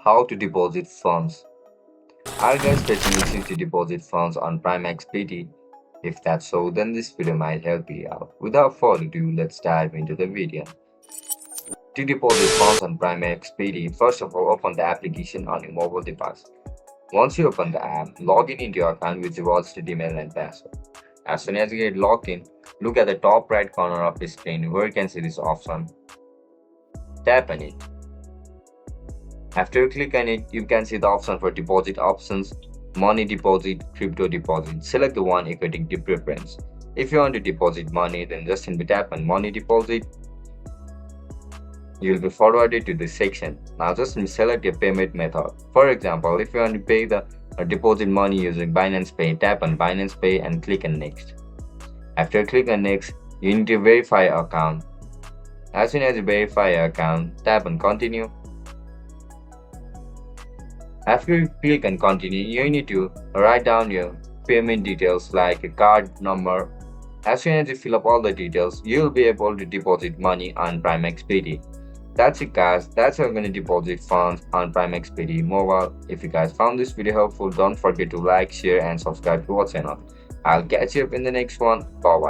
How to deposit funds. Are you guys facing issues to deposit funds on PrimeXBT? If that's so, then this video might help you out. Without further ado, let's dive into the video. To deposit funds on PrimeXBT, first of all, open the application on your mobile device. Once you open the app, log in into your account with your registered email and password. As soon as you get logged in, look at the top right corner of the screen where you can see this option. Tap on it. After you click on it, you can see the option for deposit options, money deposit, crypto deposit. Select the one equating to preference. If you want to deposit money, then just simply tap on money deposit. You will be forwarded to this section. Now just select your payment method. For example, if you want to pay the deposit money using Binance Pay, tap on Binance Pay and click on next. After you click on next, you need to verify your account. As soon as you verify your account, tap on continue. After you click on continue, you need to write down your payment details like a card number. As soon as you fill up all the details, you will be able to deposit money on PrimeXBT. That's it guys, that's how you're going to deposit funds on PrimeXBT mobile. If you guys found this video helpful, don't forget to like, share and subscribe to our channel. I'll catch you up in the next one. Bye bye.